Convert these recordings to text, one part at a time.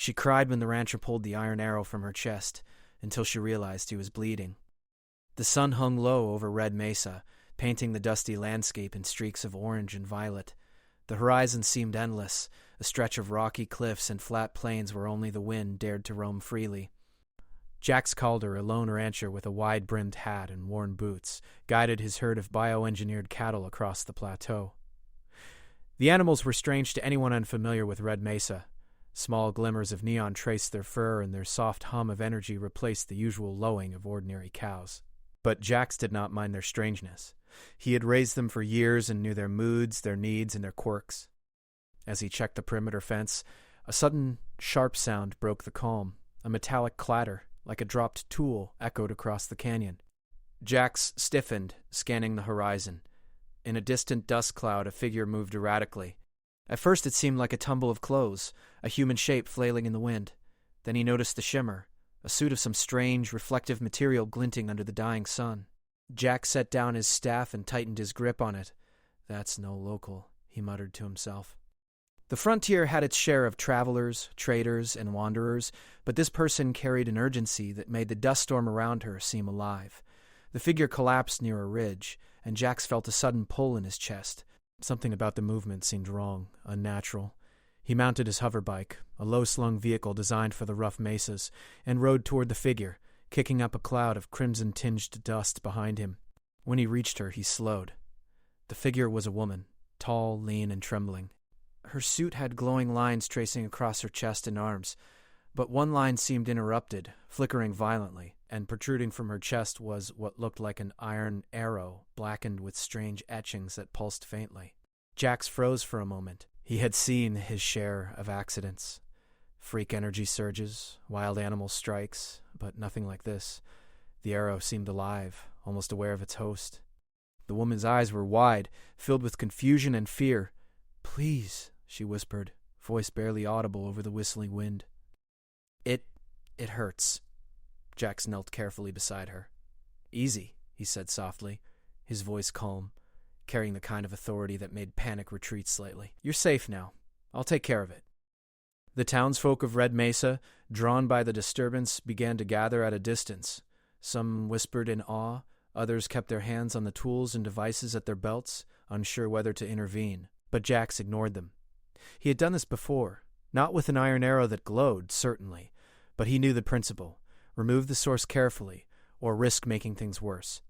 She cried when the rancher pulled the iron arrow from her chest, until she realized he was bleeding. The sun hung low over Red Mesa, painting the dusty landscape in streaks of orange and violet. The horizon seemed endless, a stretch of rocky cliffs and flat plains where only the wind dared to roam freely. Jax Calder, a lone rancher with a wide-brimmed hat and worn boots, guided his herd of bioengineered cattle across the plateau. The animals were strange to anyone unfamiliar with Red Mesa. Small glimmers of neon traced their fur, and their soft hum of energy replaced the usual lowing of ordinary cows. But Jax did not mind their strangeness. He had raised them for years and knew their moods, their needs, and their quirks. As he checked the perimeter fence, a sudden, sharp sound broke the calm. A metallic clatter, like a dropped tool, echoed across the canyon. Jax stiffened, scanning the horizon. In a distant dust cloud, a figure moved erratically. At first it seemed like a tumble of clothes, a human shape flailing in the wind. Then he noticed the shimmer, a suit of some strange, reflective material glinting under the dying sun. Jack set down his staff and tightened his grip on it. "That's no local," he muttered to himself. The frontier had its share of travelers, traders, and wanderers, but this person carried an urgency that made the dust storm around her seem alive. The figure collapsed near a ridge, and Jax felt a sudden pull in his chest. Something about the movement seemed wrong, unnatural. He mounted his hoverbike, a low-slung vehicle designed for the rough mesas, and rode toward the figure, kicking up a cloud of crimson-tinged dust behind him. When he reached her, he slowed. The figure was a woman, tall, lean, and trembling. Her suit had glowing lines tracing across her chest and arms, but one line seemed interrupted, flickering violently, and protruding from her chest was what looked like an iron arrow, blackened with strange etchings that pulsed faintly. Jax froze for a moment. He had seen his share of accidents. Freak energy surges, wild animal strikes, but nothing like this. The arrow seemed alive, almost aware of its host. The woman's eyes were wide, filled with confusion and fear. "Please," she whispered, voice barely audible over the whistling wind. It hurts." Jax knelt carefully beside her. "Easy," he said softly, his voice calm, carrying the kind of authority that made panic retreat slightly. "You're safe now. I'll take care of it." The townsfolk of Red Mesa, drawn by the disturbance, began to gather at a distance. Some whispered in awe, others kept their hands on the tools and devices at their belts, unsure whether to intervene. But Jax ignored them. He had done this before, not with an iron arrow that glowed, certainly, but he knew the principle: remove the source carefully, or risk making things worse.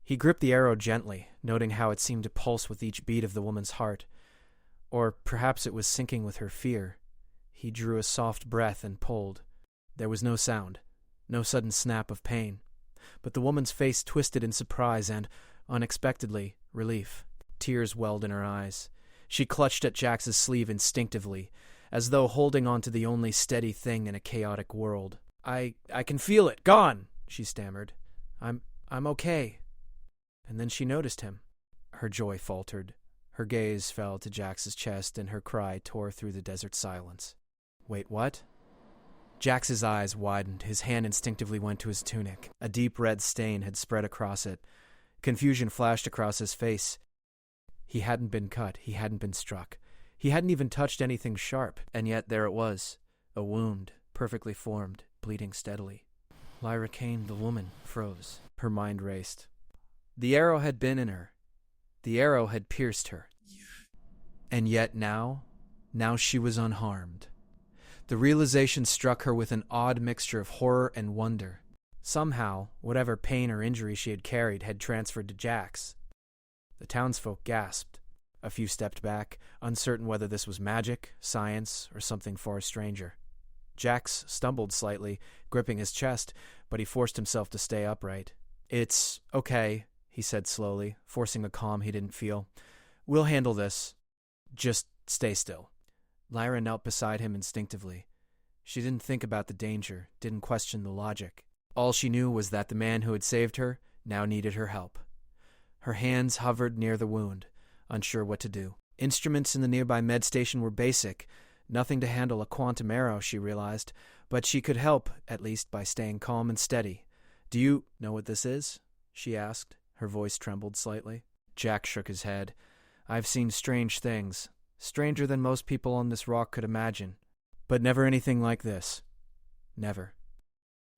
He gripped the arrow gently, noting how it seemed to pulse with each beat of the woman's heart. Or perhaps it was syncing with her fear. He drew a soft breath and pulled. There was no sound, no sudden snap of pain, but the woman's face twisted in surprise and, unexpectedly, relief. Tears welled in her eyes. She clutched at Jax's sleeve instinctively, as though holding on to the only steady thing in a chaotic world. I can feel it. Gone," she stammered. I'm okay." And then she noticed him. Her joy faltered. Her gaze fell to Jax's chest, and her cry tore through the desert silence. "Wait, what?" Jax's eyes widened. His hand instinctively went to his tunic. A deep red stain had spread across it. Confusion flashed across his face. He hadn't been cut. He hadn't been struck. He hadn't even touched anything sharp, and yet there it was, a wound, perfectly formed, bleeding steadily. Lyra Kane, the woman, froze. Her mind raced. The arrow had been in her. The arrow had pierced her. And yet now she was unharmed. The realization struck her with an odd mixture of horror and wonder. Somehow, whatever pain or injury she had carried had transferred to Jax. The townsfolk gasped. A few stepped back, uncertain whether this was magic, science, or something far stranger. Jax stumbled slightly, gripping his chest, but he forced himself to stay upright. "It's okay," he said slowly, forcing a calm he didn't feel. "We'll handle this. Just stay still." Lyra knelt beside him instinctively. She didn't think about the danger, didn't question the logic. All she knew was that the man who had saved her now needed her help. Her hands hovered near the wound, unsure what to do. Instruments in the nearby med station were basic, nothing to handle a quantum arrow, she realized, but she could help, at least, by staying calm and steady. "Do you know what this is?" she asked. Her voice trembled slightly. Jack shook his head. "I've seen strange things, stranger than most people on this rock could imagine. But never anything like this. Never.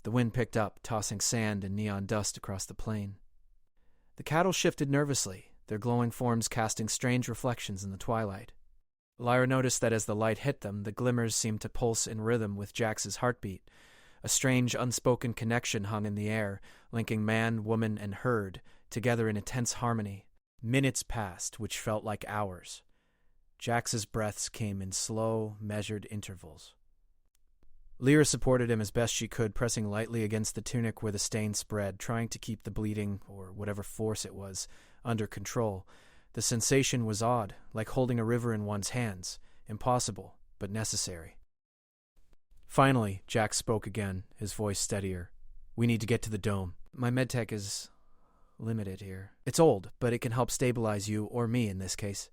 The wind picked up, tossing sand and neon dust across the plain. The cattle shifted nervously, their glowing forms casting strange reflections in the twilight. Lyra noticed that as the light hit them, the glimmers seemed to pulse in rhythm with Jax's heartbeat. A strange, unspoken connection hung in the air, linking man, woman, and herd together in intense harmony. Minutes passed, which felt like hours. Jax's breaths came in slow, measured intervals. Lyra supported him as best she could, pressing lightly against the tunic where the stain spread, trying to keep the bleeding, or whatever force it was, under control. The sensation was odd, like holding a river in one's hands. Impossible, but necessary. Finally, Jax spoke again, his voice steadier. "We need to get to the dome. My medtech is limited here. It's old, but it can help stabilize you, or me in this case."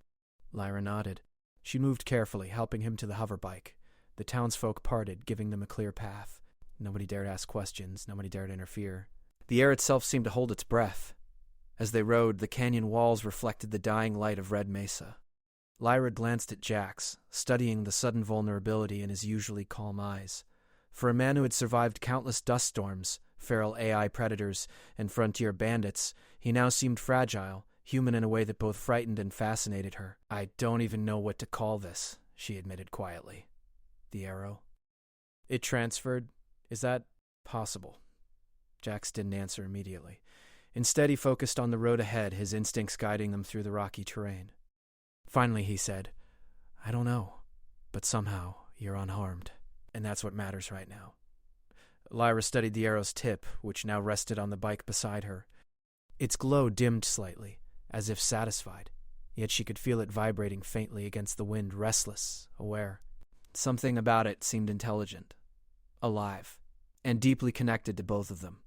Lyra nodded. She moved carefully, helping him to the hoverbike. The townsfolk parted, giving them a clear path. Nobody dared ask questions, nobody dared interfere. The air itself seemed to hold its breath. As they rode, the canyon walls reflected the dying light of Red Mesa. Lyra glanced at Jax, studying the sudden vulnerability in his usually calm eyes. For a man who had survived countless dust storms, feral AI predators, and frontier bandits, he now seemed fragile, human in a way that both frightened and fascinated her. "I don't even know what to call this," she admitted quietly. "The arrow. It transferred. Is that possible?" Jax didn't answer immediately. Instead, he focused on the road ahead, his instincts guiding them through the rocky terrain. Finally, he said, "I don't know, but somehow you're unharmed, and that's what matters right now." Lyra studied the arrow's tip, which now rested on the bike beside her. Its glow dimmed slightly, as if satisfied, yet she could feel it vibrating faintly against the wind, restless, aware. Something about it seemed intelligent, alive, and deeply connected to both of them.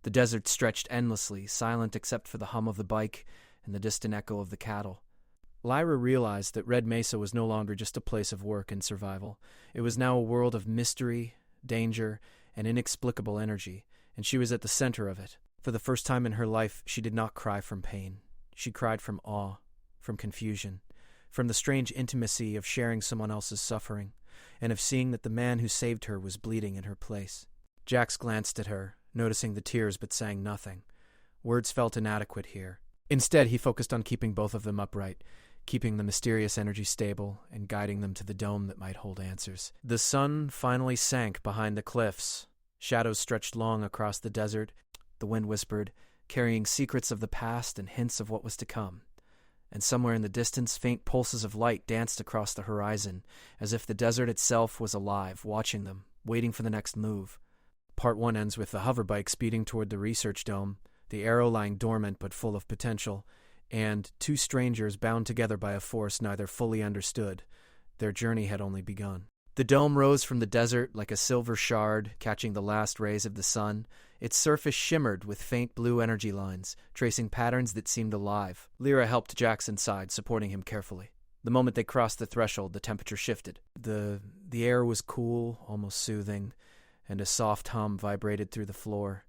The desert stretched endlessly, silent except for the hum of the bike and the distant echo of the cattle. Lyra realized that Red Mesa was no longer just a place of work and survival. It was now a world of mystery, danger, and inexplicable energy, and she was at the center of it. For the first time in her life, she did not cry from pain. She cried from awe, from confusion, from the strange intimacy of sharing someone else's suffering, and of seeing that the man who saved her was bleeding in her place. Jax glanced at her, noticing the tears but saying nothing. Words felt inadequate here. Instead, he focused on keeping both of them upright, keeping the mysterious energy stable, and guiding them to the dome that might hold answers. The sun finally sank behind the cliffs. Shadows stretched long across the desert, the wind whispered, carrying secrets of the past and hints of what was to come. And somewhere in the distance, faint pulses of light danced across the horizon, as if the desert itself was alive, watching them, waiting for the next move. Part 1 ends with the hoverbike speeding toward the research dome, the arrow lying dormant but full of potential, and two strangers bound together by a force neither fully understood. Their journey had only begun. The dome rose from the desert like a silver shard, catching the last rays of the sun. Its surface shimmered with faint blue energy lines, tracing patterns that seemed alive. Lyra helped Jax inside, supporting him carefully. The moment they crossed the threshold, the temperature shifted. The air was cool, almost soothing, and a soft hum vibrated through the floor.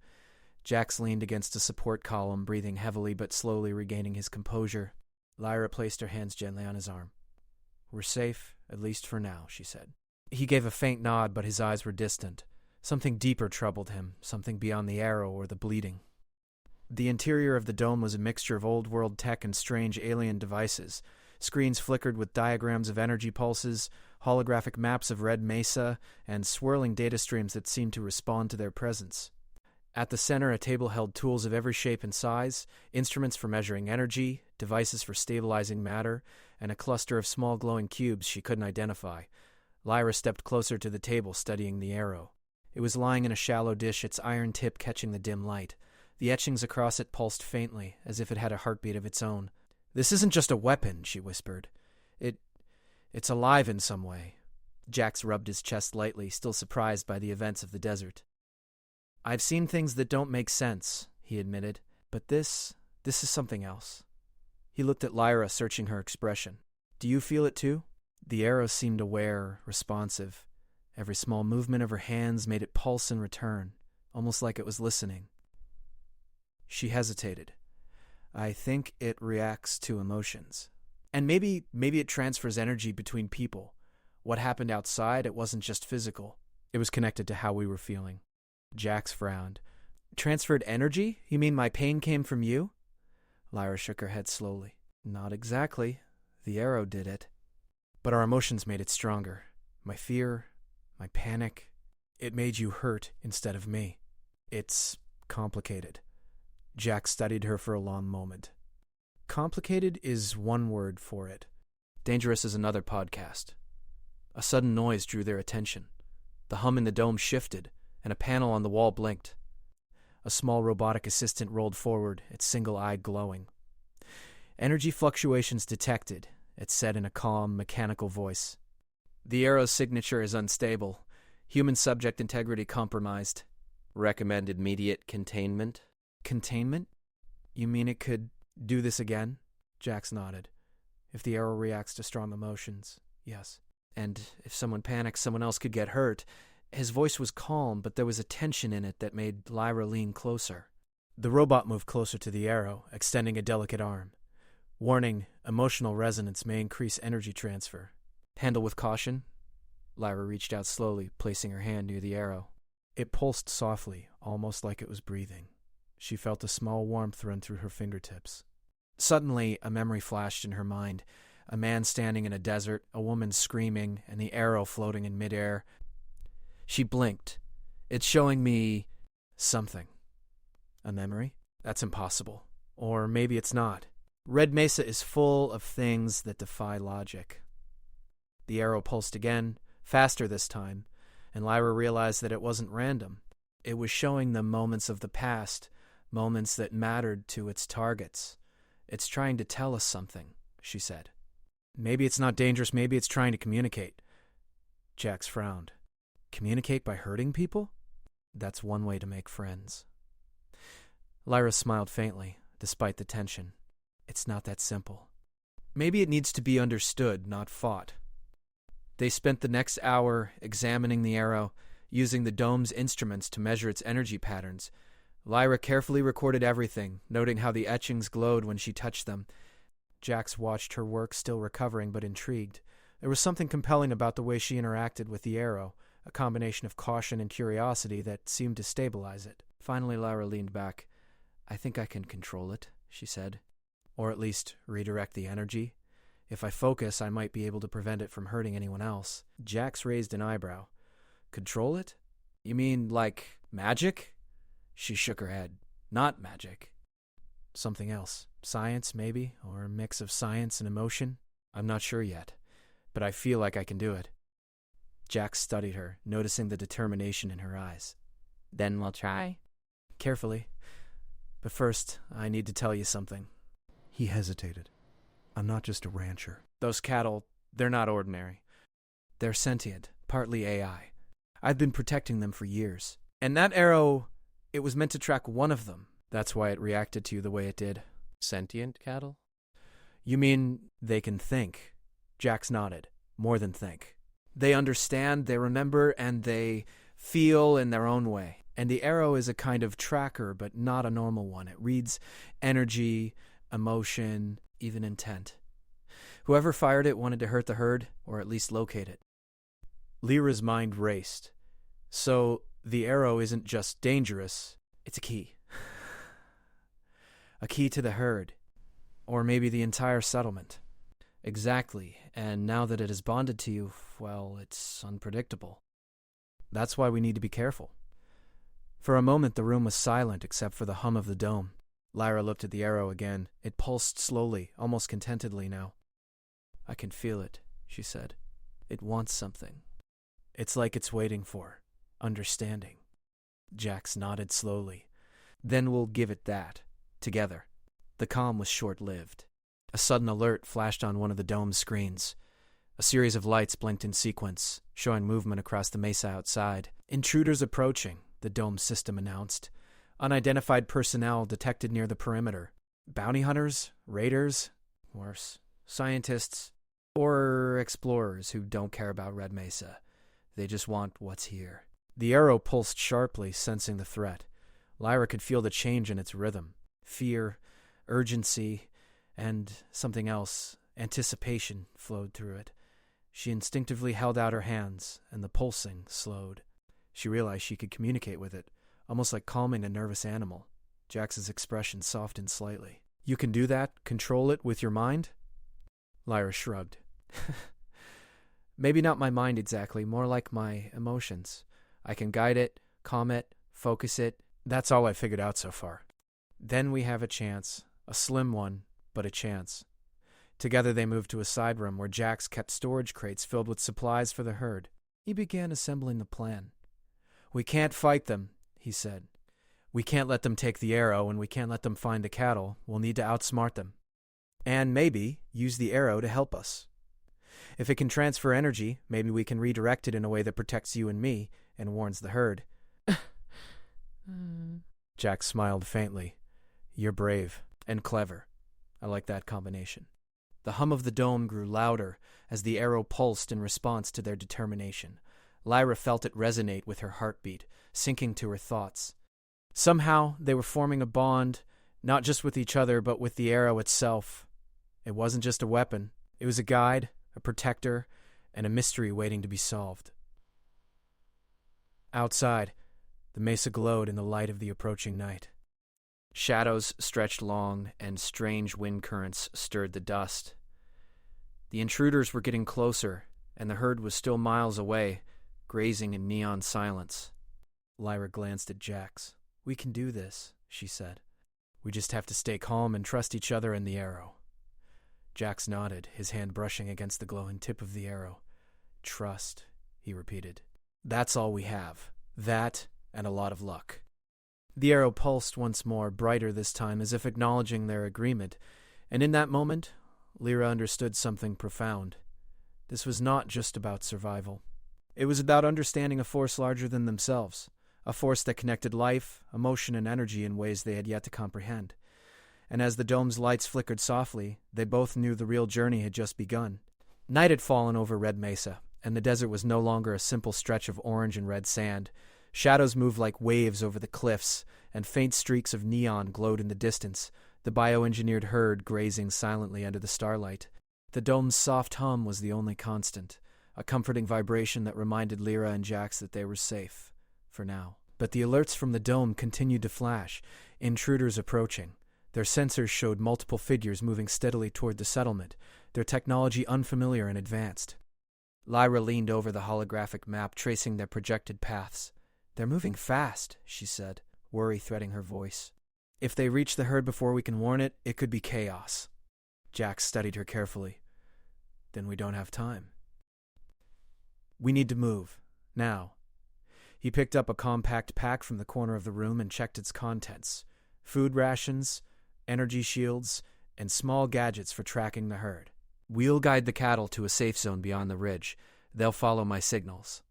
Jax leaned against a support column, breathing heavily but slowly regaining his composure. Lyra placed her hands gently on his arm. "We're safe, at least for now," she said. He gave a faint nod, but his eyes were distant. Something deeper troubled him, something beyond the arrow or the bleeding. The interior of the dome was a mixture of old-world tech and strange alien devices. Screens flickered with diagrams of energy pulses, holographic maps of Red Mesa, and swirling data streams that seemed to respond to their presence. At the center, a table held tools of every shape and size, instruments for measuring energy, devices for stabilizing matter, and a cluster of small glowing cubes she couldn't identify. Lyra stepped closer to the table, studying the arrow. It was lying in a shallow dish, its iron tip catching the dim light. The etchings across it pulsed faintly, as if it had a heartbeat of its own. "This isn't just a weapon," she whispered. It's alive in some way." Jax rubbed his chest lightly, still surprised by the events of the desert. "I've seen things that don't make sense," he admitted, "but this is something else." He looked at Lyra, searching her expression. "Do you feel it too?" The arrow seemed aware, responsive. Every small movement of her hands made it pulse in return, almost like it was listening. She hesitated. "I think it reacts to emotions. And maybe it transfers energy between people, What happened outside, it wasn't just physical. It was connected to how we were feeling. Jax frowned. Transferred energy? You mean my pain came from you? Lyra shook her head slowly. Not exactly. The arrow did it. But our emotions made it stronger. My fear, my panic. It made you hurt instead of me. It's complicated. Jax studied her for a long moment. Complicated is one word for it. Dangerous is another podcast. A sudden noise drew their attention. The hum in the dome shifted, and a panel on the wall blinked. A small robotic assistant rolled forward, its single-eyed glowing. Energy fluctuations detected, it said in a calm, mechanical voice. The arrow's signature is unstable. Human subject integrity compromised. Recommend immediate containment. Containment? You mean it could do this again? Jax nodded. If the arrow reacts to strong emotions, yes. And if someone panics, someone else could get hurt. His voice was calm, but there was a tension in it that made Lyra lean closer. The robot moved closer to the arrow, extending a delicate arm. Warning, emotional resonance may increase energy transfer. Handle with caution. Lyra reached out slowly, placing her hand near the arrow. It pulsed softly, almost like it was breathing. She felt a small warmth run through her fingertips. Suddenly, a memory flashed in her mind. A man standing in a desert, a woman screaming, and the arrow floating in midair. She blinked. It's showing me something. A memory? That's impossible. Or maybe it's not. Red Mesa is full of things that defy logic. The arrow pulsed again, faster this time, and Lyra realized that it wasn't random. It was showing them moments of the past, moments that mattered to its targets. It's trying to tell us something, she said. Maybe it's not dangerous, maybe it's trying to communicate. Jax frowned. Communicate by hurting people? That's one way to make friends. Lyra smiled faintly, despite the tension. It's not that simple. Maybe it needs to be understood, not fought. They spent the next hour examining the arrow, using the dome's instruments to measure its energy patterns. Lyra carefully recorded everything, noting how the etchings glowed when she touched them. Jax watched her work, still recovering but intrigued. There was something compelling about the way she interacted with the arrow, a combination of caution and curiosity that seemed to stabilize it. Finally, Lyra leaned back. I think I can control it, she said. Or at least redirect the energy. If I focus, I might be able to prevent it from hurting anyone else. Jax raised an eyebrow. Control it? You mean like magic? She shook her head. Not magic. Something else. Science, maybe, or a mix of science and emotion? I'm not sure yet, but I feel like I can do it. Jax studied her, noticing the determination in her eyes. Then we'll try. Carefully. But first, I need to tell you something. He hesitated. I'm not just a rancher. Those cattle, they're not ordinary. They're sentient, partly AI. I've been protecting them for years. And that arrow, it was meant to track one of them. That's why it reacted to you the way it did. Sentient cattle? You mean they can think? Jax nodded. More than think. They understand, they remember, and they feel in their own way. And the arrow is a kind of tracker, but not a normal one. It reads energy, emotion, even intent. Whoever fired it wanted to hurt the herd, or at least locate it. Lyra's mind raced. So the arrow isn't just dangerous, it's a key. A key to the herd. Or maybe the entire settlement. Exactly, and now that it is bonded to you, well, it's unpredictable. That's why we need to be careful. For a moment the room was silent except for the hum of the dome. Lyra looked at the arrow again. It pulsed slowly, almost contentedly now. I can feel it, she said. It wants something. It's like it's waiting for understanding. Jax nodded slowly. Then we'll give it that. Together. The calm was short-lived. A sudden alert flashed on one of the dome's screens. A series of lights blinked in sequence, showing movement across the mesa outside. Intruders approaching, the dome system announced. Unidentified personnel detected near the perimeter. Bounty hunters, raiders, worse, scientists, or explorers who don't care about Red Mesa. They just want what's here. The arrow pulsed sharply, sensing the threat. Lyra could feel the change in its rhythm. Fear, urgency, and something else, anticipation, flowed through it. She instinctively held out her hands, and the pulsing slowed. She realized she could communicate with it, almost like calming a nervous animal. Jax's expression softened slightly. "You can do that? Control it with your mind?" Lyra shrugged. "Maybe not my mind exactly, more like my emotions. I can guide it, calm it, focus it. That's all I figured out so far." "Then we have a chance. A slim one, but a chance." Together they moved to a side room where Jax kept storage crates filled with supplies for the herd. He began assembling the plan. "We can't fight them," he said. "We can't let them take the arrow, and we can't let them find the cattle. We'll need to outsmart them. And maybe use the arrow to help us. If it can transfer energy, maybe we can redirect it in a way that protects you and me and warns the herd." Jax smiled faintly. "You're brave and clever. I like that combination." The hum of the dome grew louder as the arrow pulsed in response to their determination. Lyra felt it resonate with her heartbeat, sinking to her thoughts. Somehow they were forming a bond, not just with each other, but with the arrow itself. It wasn't just a weapon. It was a guide, a protector, and a mystery waiting to be solved. Outside, the mesa glowed in the light of the approaching night. Shadows stretched long, and strange wind currents stirred the dust. The intruders were getting closer, and the herd was still miles away, grazing in neon silence. Lyra glanced at Jax. "We can do this," she said. "We just have to stay calm and trust each other and the arrow." Jax nodded, his hand brushing against the glowing tip of the arrow. "Trust," he repeated. "That's all we have. That and a lot of luck." The arrow pulsed once more, brighter this time, as if acknowledging their agreement, and in that moment, Lyra understood something profound. This was not just about survival. It was about understanding a force larger than themselves, a force that connected life, emotion, and energy in ways they had yet to comprehend. And as the dome's lights flickered softly, they both knew the real journey had just begun. Night had fallen over Red Mesa, and the desert was no longer a simple stretch of orange and red sand. Shadows moved like waves over the cliffs, and faint streaks of neon glowed in the distance, the bioengineered herd grazing silently under the starlight. The dome's soft hum was the only constant, a comforting vibration that reminded Lyra and Jax that they were safe, for now. But the alerts from the dome continued to flash, intruders approaching. Their sensors showed multiple figures moving steadily toward the settlement, their technology unfamiliar and advanced. Lyra leaned over the holographic map, tracing their projected paths. "They're moving fast," she said, worry threading her voice. "If they reach the herd before we can warn it, it could be chaos." Jax studied her carefully. "Then we don't have time. We need to move. Now." He picked up a compact pack from the corner of the room and checked its contents. Food rations, energy shields, and small gadgets for tracking the herd. "We'll guide the cattle to a safe zone beyond the ridge. They'll follow my signals."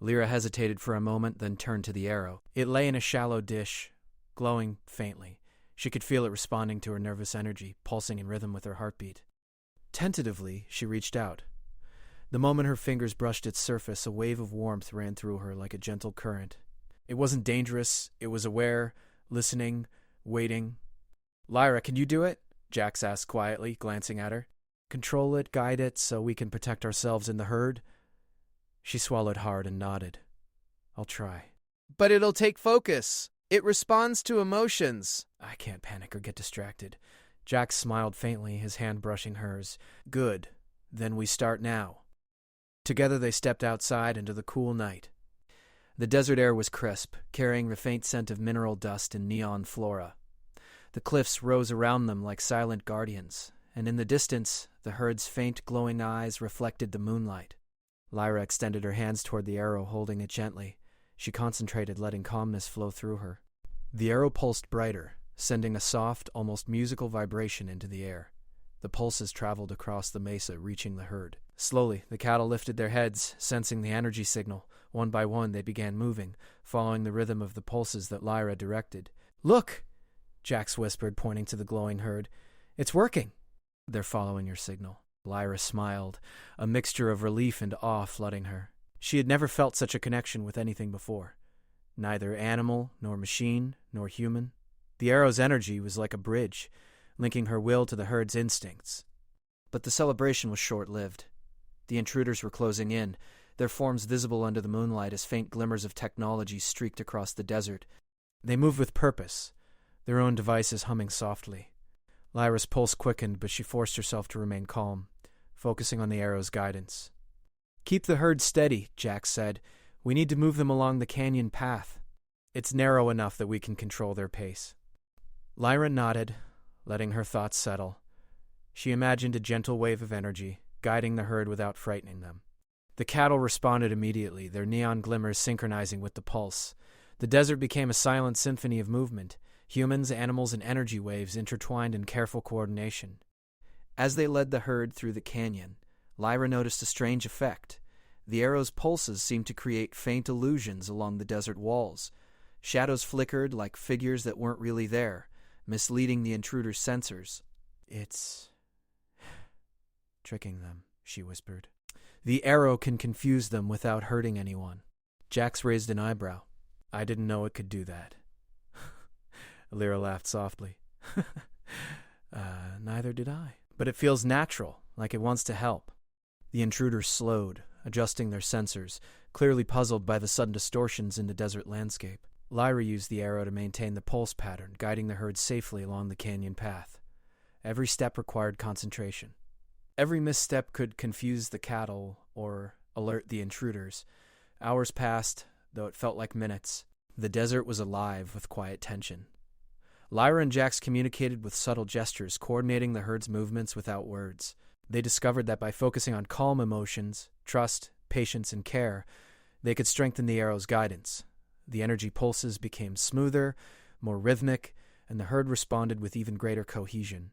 Lyra hesitated for a moment, then turned to the arrow. It lay in a shallow dish, glowing faintly. She could feel it responding to her nervous energy, pulsing in rhythm with her heartbeat. Tentatively, she reached out. The moment her fingers brushed its surface, a wave of warmth ran through her like a gentle current. It wasn't dangerous. It was aware, listening, waiting. "Lyra, can you do it?" Jax asked quietly, glancing at her. "Control it, guide it, so we can protect ourselves and the herd?" She swallowed hard and nodded. "I'll try." "But it'll take focus. It responds to emotions." "I can't panic or get distracted." Jax smiled faintly, his hand brushing hers. "Good. Then we start now." Together they stepped outside into the cool night. The desert air was crisp, carrying the faint scent of mineral dust and neon flora. The cliffs rose around them like silent guardians, and in the distance, the herd's faint glowing eyes reflected the moonlight. Lyra extended her hands toward the arrow, holding it gently. She concentrated, letting calmness flow through her. The arrow pulsed brighter, sending a soft, almost musical vibration into the air. The pulses traveled across the mesa, reaching the herd. Slowly, the cattle lifted their heads, sensing the energy signal. One by one, they began moving, following the rhythm of the pulses that Lyra directed. "Look!" Jax whispered, pointing to the glowing herd. "It's working." "They're following your signal." Lyra smiled, a mixture of relief and awe flooding her. She had never felt such a connection with anything before. Neither animal, nor machine, nor human. The arrow's energy was like a bridge, linking her will to the herd's instincts. But the celebration was short-lived. The intruders were closing in, their forms visible under the moonlight as faint glimmers of technology streaked across the desert. They moved with purpose, their own devices humming softly. Lyra's pulse quickened, but she forced herself to remain calm, focusing on the arrow's guidance. "Keep the herd steady," Jax said. "We need to move them along the canyon path. It's narrow enough that we can control their pace." Lyra nodded, letting her thoughts settle. She imagined a gentle wave of energy, guiding the herd without frightening them. The cattle responded immediately, their neon glimmers synchronizing with the pulse. The desert became a silent symphony of movement, humans, animals, and energy waves intertwined in careful coordination. As they led the herd through the canyon, Lyra noticed a strange effect. The arrow's pulses seemed to create faint illusions along the desert walls. Shadows flickered like figures that weren't really there, misleading the intruder's sensors. "It's tricking them," she whispered. "The arrow can confuse them without hurting anyone." Jax raised an eyebrow. "I didn't know it could do that." Lyra laughed softly. Neither did I. But it feels natural, like it wants to help." The intruders slowed, adjusting their sensors, clearly puzzled by the sudden distortions in the desert landscape. Lyra used the arrow to maintain the pulse pattern, guiding the herd safely along the canyon path. Every step required concentration. Every misstep could confuse the cattle or alert the intruders. Hours passed, though it felt like minutes. The desert was alive with quiet tension. Lyra and Jax communicated with subtle gestures, coordinating the herd's movements without words. They discovered that by focusing on calm emotions, trust, patience, and care, they could strengthen the arrow's guidance. The energy pulses became smoother, more rhythmic, and the herd responded with even greater cohesion.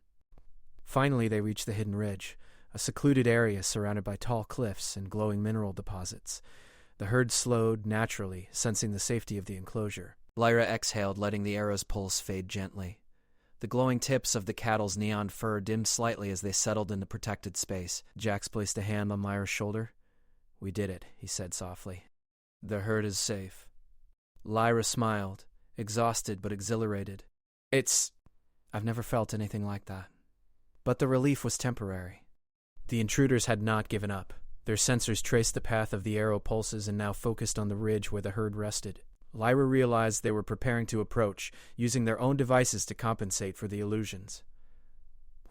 Finally, they reached the hidden ridge, a secluded area surrounded by tall cliffs and glowing mineral deposits. The herd slowed naturally, sensing the safety of the enclosure. Lyra exhaled, letting the arrow's pulse fade gently. The glowing tips of the cattle's neon fur dimmed slightly as they settled in the protected space. Jax placed a hand on Lyra's shoulder. "We did it," he said softly. "The herd is safe." Lyra smiled, exhausted but exhilarated. I've never felt anything like that." But the relief was temporary. The intruders had not given up. Their sensors traced the path of the arrow pulses and now focused on the ridge where the herd rested. Lyra realized they were preparing to approach, using their own devices to compensate for the illusions.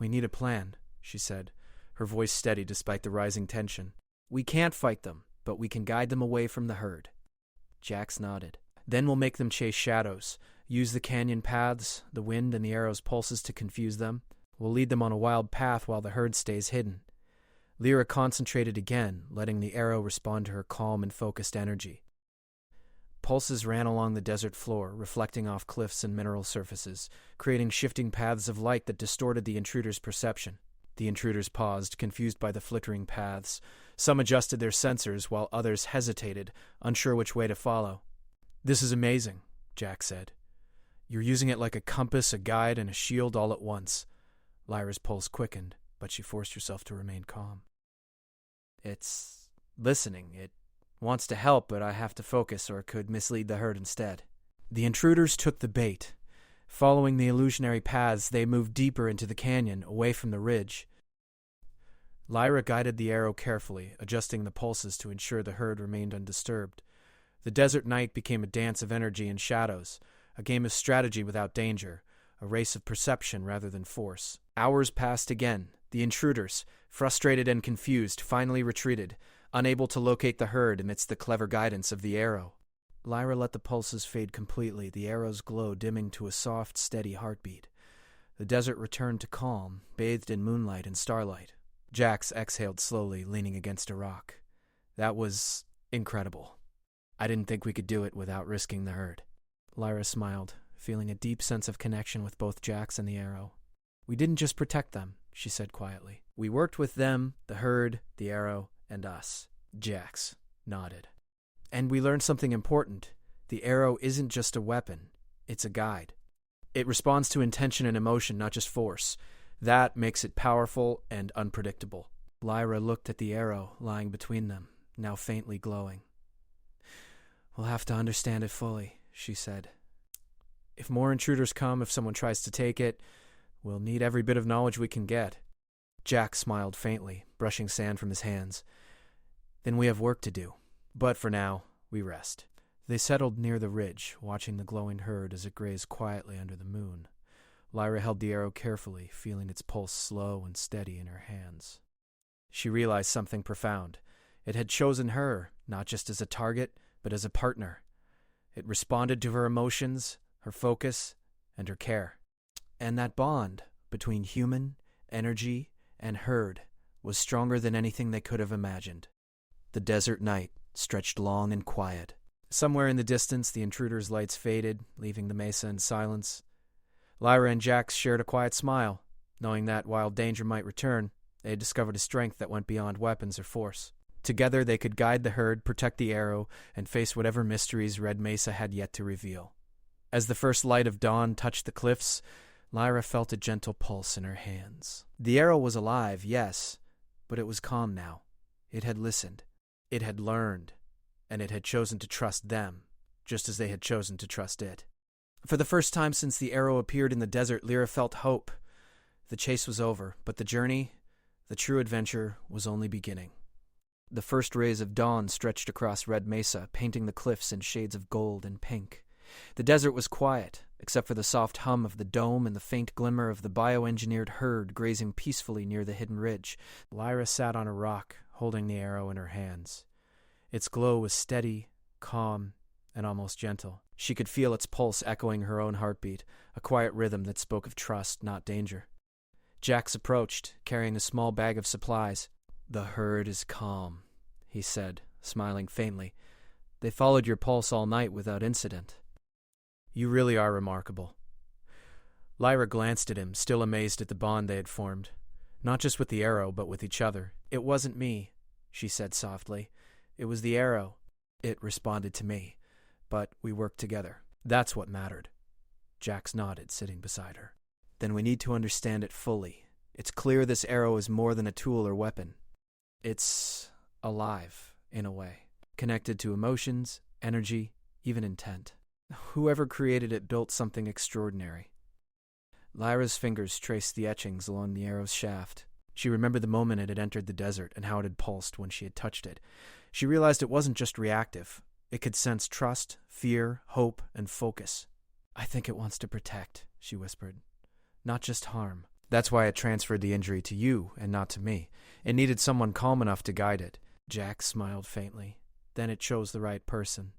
"We need a plan," she said, her voice steady despite the rising tension. "We can't fight them, but we can guide them away from the herd." Jax nodded. "Then we'll make them chase shadows, use the canyon paths, the wind, and the arrow's pulses to confuse them. We'll lead them on a wild path while the herd stays hidden." Lyra concentrated again, letting the arrow respond to her calm and focused energy. Pulses ran along the desert floor, reflecting off cliffs and mineral surfaces, creating shifting paths of light that distorted the intruder's perception. The intruders paused, confused by the flickering paths. Some adjusted their sensors, while others hesitated, unsure which way to follow. "This is amazing," Jack said. "You're using it like a compass, a guide, and a shield all at once." Lyra's pulse quickened, but she forced herself to remain calm. "It's listening. It wants to help, but I have to focus or it could mislead the herd instead." The intruders took the bait. Following the illusionary paths, they moved deeper into the canyon, away from the ridge. Lyra guided the arrow carefully, adjusting the pulses to ensure the herd remained undisturbed. The desert night became a dance of energy and shadows, a game of strategy without danger, a race of perception rather than force. Hours passed again. The intruders, frustrated and confused, finally retreated, unable to locate the herd amidst the clever guidance of the arrow. Lyra let the pulses fade completely, the arrow's glow dimming to a soft, steady heartbeat. The desert returned to calm, bathed in moonlight and starlight. Jax exhaled slowly, leaning against a rock. "That was incredible. I didn't think we could do it without risking the herd." Lyra smiled, feeling a deep sense of connection with both Jax and the arrow. "We didn't just protect them," she said quietly. "We worked with them, the herd, the arrow, and us." Jax nodded. "And we learned something important. The arrow isn't just a weapon, it's a guide. It responds to intention and emotion, not just force. That makes it powerful and unpredictable." Lyra looked at the arrow lying between them, now faintly glowing. "We'll have to understand it fully," she said. "If more intruders come, if someone tries to take it, we'll need every bit of knowledge we can get." Jack smiled faintly, brushing sand from his hands. Then we have work to do. But for now, we rest. They settled near the ridge, watching the glowing herd as it grazed quietly under the moon. Lyra held the arrow carefully, feeling its pulse slow and steady in her hands. She realized something profound. It had chosen her, not just as a target, but as a partner. It responded to her emotions, her focus, and her care. And that bond between human, energy, and herd was stronger than anything they could have imagined. The desert night stretched long and quiet. Somewhere in the distance, the intruder's lights faded, leaving the mesa in silence. Lyra and Jax shared a quiet smile, knowing that while danger might return, they had discovered a strength that went beyond weapons or force. Together, they could guide the herd, protect the arrow, and face whatever mysteries Red Mesa had yet to reveal. As the first light of dawn touched the cliffs, Lyra felt a gentle pulse in her hands. The arrow was alive, yes, but it was calm now. It had listened. It had learned. And it had chosen to trust them, just as they had chosen to trust it. For the first time since the arrow appeared in the desert, Lyra felt hope. The chase was over, but the journey, the true adventure, was only beginning. The first rays of dawn stretched across Red Mesa, painting the cliffs in shades of gold and pink. The desert was quiet, except for the soft hum of the dome and the faint glimmer of the bioengineered herd grazing peacefully near the hidden ridge. Lyra sat on a rock, holding the arrow in her hands. Its glow was steady, calm, and almost gentle. She could feel its pulse echoing her own heartbeat, a quiet rhythm that spoke of trust, not danger. Jax approached, carrying a small bag of supplies. "The herd is calm," he said, smiling faintly. "They followed your pulse all night without incident." "You really are remarkable." Lyra glanced at him, still amazed at the bond they had formed. Not just with the arrow, but with each other. "It wasn't me," she said softly. "It was the arrow. It responded to me. But we worked together. That's what mattered." Jax nodded, sitting beside her. "Then we need to understand it fully. It's clear this arrow is more than a tool or weapon. It's alive, in a way. Connected to emotions, energy, even intent. Whoever created it built something extraordinary." Lyra's fingers traced the etchings along the arrow's shaft. She remembered the moment it had entered the desert and how it had pulsed when she had touched it. She realized it wasn't just reactive. It could sense trust, fear, hope, and focus. "I think it wants to protect," she whispered. "Not just harm. That's why it transferred the injury to you and not to me. It needed someone calm enough to guide it." Jack smiled faintly. Then it chose the right person.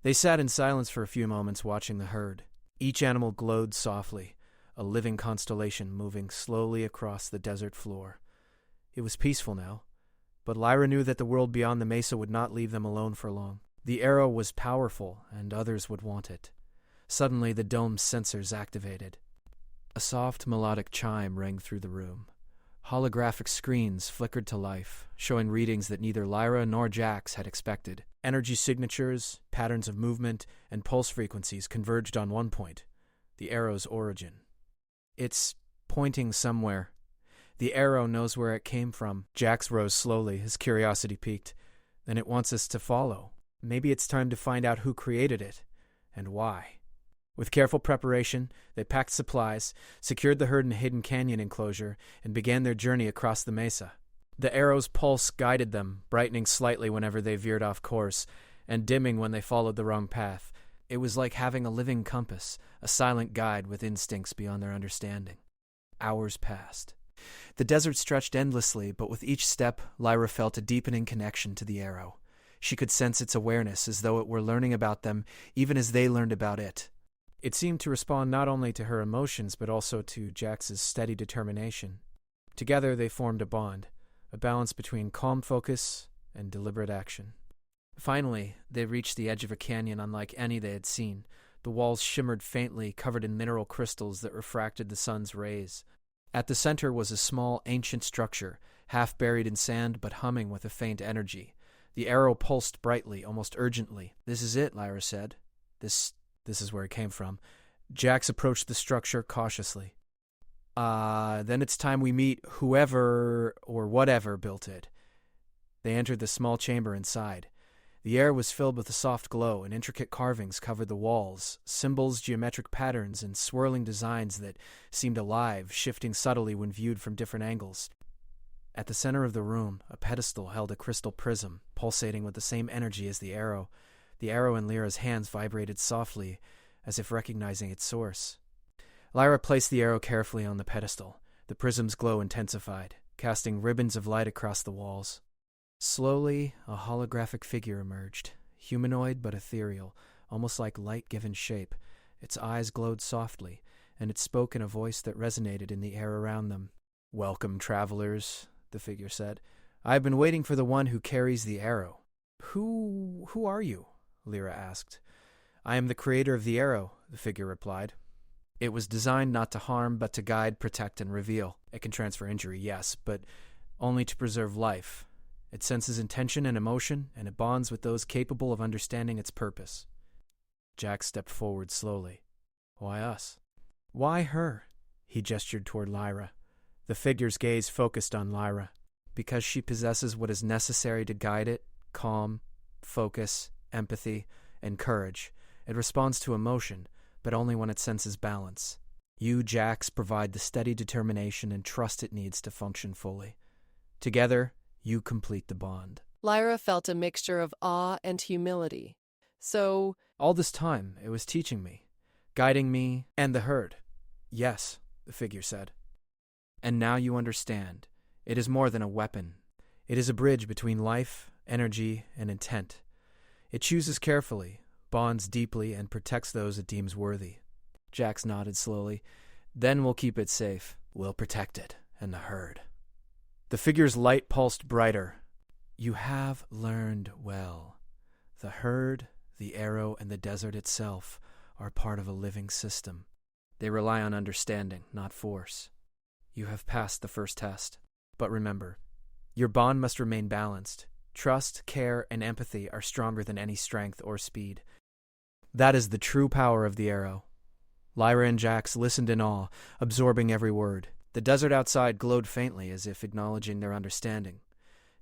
They sat in silence for a few moments, watching the herd. Each animal glowed softly, a living constellation moving slowly across the desert floor. It was peaceful now, but Lyra knew that the world beyond the mesa would not leave them alone for long. The arrow was powerful, and others would want it. Suddenly, the dome's sensors activated. A soft, melodic chime rang through the room. Holographic screens flickered to life, showing readings that neither Lyra nor Jax had expected. Energy signatures, patterns of movement, and pulse frequencies converged on one point: the arrow's origin. "It's pointing somewhere. The arrow knows where it came from." Jax rose slowly, his curiosity piqued. "Then it wants us to follow. Maybe it's time to find out who created it, and why." With careful preparation, they packed supplies, secured the herd in a hidden canyon enclosure, and began their journey across the mesa. The arrow's pulse guided them, brightening slightly whenever they veered off course, and dimming when they followed the wrong path. It was like having a living compass, a silent guide with instincts beyond their understanding. Hours passed. The desert stretched endlessly, but with each step, Lyra felt a deepening connection to the arrow. She could sense its awareness, as though it were learning about them, even as they learned about it. It seemed to respond not only to her emotions, but also to Jax's steady determination. Together they formed a bond, a balance between calm focus and deliberate action. Finally, they reached the edge of a canyon unlike any they had seen. The walls shimmered faintly, covered in mineral crystals that refracted the sun's rays. At the center was a small, ancient structure, half buried in sand but humming with a faint energy. The arrow pulsed brightly, almost urgently. "This is it," Lyra said. This is where it came from. Jax approached the structure cautiously. Then it's time we meet whoever or whatever built it." They entered the small chamber inside. The air was filled with a soft glow, and intricate carvings covered the walls, symbols, geometric patterns, and swirling designs that seemed alive, shifting subtly when viewed from different angles. At the center of the room, a pedestal held a crystal prism, pulsating with the same energy as the arrow. The arrow in Lyra's hands vibrated softly, as if recognizing its source. Lyra placed the arrow carefully on the pedestal. The prism's glow intensified, casting ribbons of light across the walls. Slowly, a holographic figure emerged, humanoid but ethereal, almost like light given shape. Its eyes glowed softly, and it spoke in a voice that resonated in the air around them. "Welcome, travelers," the figure said. "I have been waiting for the one who carries the arrow." Who are you?" Lyra asked. "I am the creator of the arrow," the figure replied. "It was designed not to harm, but to guide, protect, and reveal. It can transfer injury, yes, but only to preserve life. It senses intention and emotion, and it bonds with those capable of understanding its purpose." Jack stepped forward slowly. "Why us?" "Why her?" He gestured toward Lyra. The figure's gaze focused on Lyra. "Because she possesses what is necessary to guide it: calm, focus, empathy, and courage. It responds to emotion, but only when it senses balance. You, Jax, provide the steady determination and trust it needs to function fully. Together, you complete the bond." Lyra felt a mixture of awe and humility. So, "All this time, it was teaching me, guiding me and the herd." "Yes," the figure said. "And now you understand. It is more than a weapon. It is a bridge between life, energy, and intent. It chooses carefully, bonds deeply, and protects those it deems worthy." Jax nodded slowly. "Then we'll keep it safe. We'll protect it and the herd." The figure's light pulsed brighter. "You have learned well. The herd, the arrow, and the desert itself are part of a living system. They rely on understanding, not force. You have passed the first test. But remember, your bond must remain balanced. Trust, care, and empathy are stronger than any strength or speed. That is the true power of the arrow." Lyra and Jax listened in awe, absorbing every word. The desert outside glowed faintly, as if acknowledging their understanding.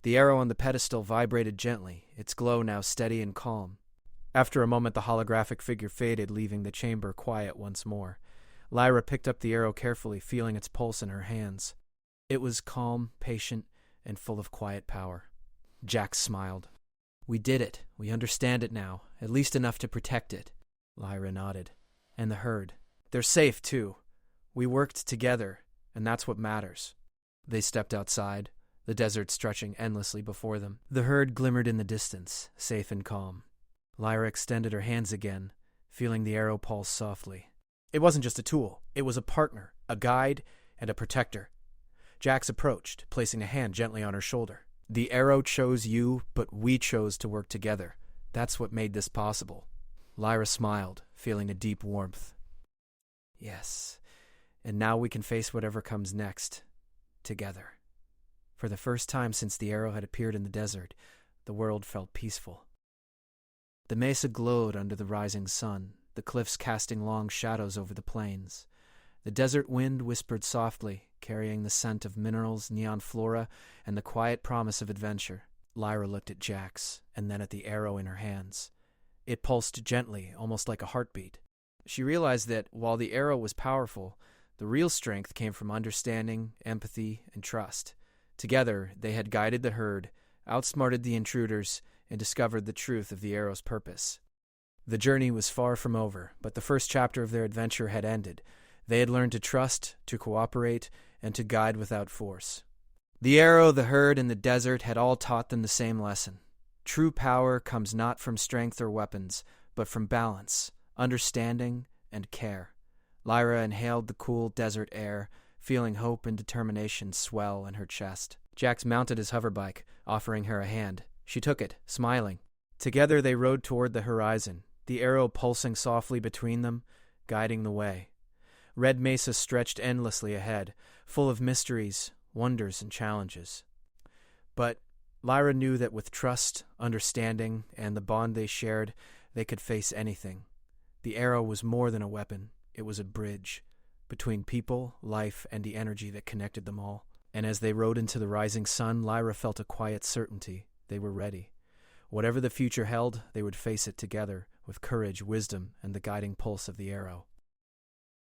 The arrow on the pedestal vibrated gently, its glow now steady and calm. After a moment, the holographic figure faded, leaving the chamber quiet once more. Lyra picked up the arrow carefully, feeling its pulse in her hands. It was calm, patient, and full of quiet power. Jax smiled. "We did it. We understand it now, at least enough to protect it." Lyra nodded. "And the herd. They're safe, too. We worked together, and that's what matters." They stepped outside, the desert stretching endlessly before them. The herd glimmered in the distance, safe and calm. Lyra extended her hands again, feeling the arrow pulse softly. It wasn't just a tool. It was a partner, a guide, and a protector. Jax approached, placing a hand gently on her shoulder. "The arrow chose you, but we chose to work together. That's what made this possible." Lyra smiled, feeling a deep warmth. "Yes, and now we can face whatever comes next, together." For the first time since the arrow had appeared in the desert, the world felt peaceful. The mesa glowed under the rising sun, the cliffs casting long shadows over the plains. The desert wind whispered softly, carrying the scent of minerals, neon flora, and the quiet promise of adventure. Lyra looked at Jax, and then at the arrow in her hands. It pulsed gently, almost like a heartbeat. She realized that, while the arrow was powerful, the real strength came from understanding, empathy, and trust. Together, they had guided the herd, outsmarted the intruders, and discovered the truth of the arrow's purpose. The journey was far from over, but the first chapter of their adventure had ended. They had learned to trust, to cooperate, and to guide without force. The arrow, the herd, and the desert had all taught them the same lesson. True power comes not from strength or weapons, but from balance, understanding, and care. Lyra inhaled the cool desert air, feeling hope and determination swell in her chest. Jax mounted his hoverbike, offering her a hand. She took it, smiling. Together they rode toward the horizon, the arrow pulsing softly between them, guiding the way. Red Mesa stretched endlessly ahead, full of mysteries, wonders, and challenges. But Lyra knew that with trust, understanding, and the bond they shared, they could face anything. The arrow was more than a weapon. It was a bridge between people, life, and the energy that connected them all. And as they rode into the rising sun, Lyra felt a quiet certainty. They were ready. Whatever the future held, they would face it together, with courage, wisdom, and the guiding pulse of the arrow.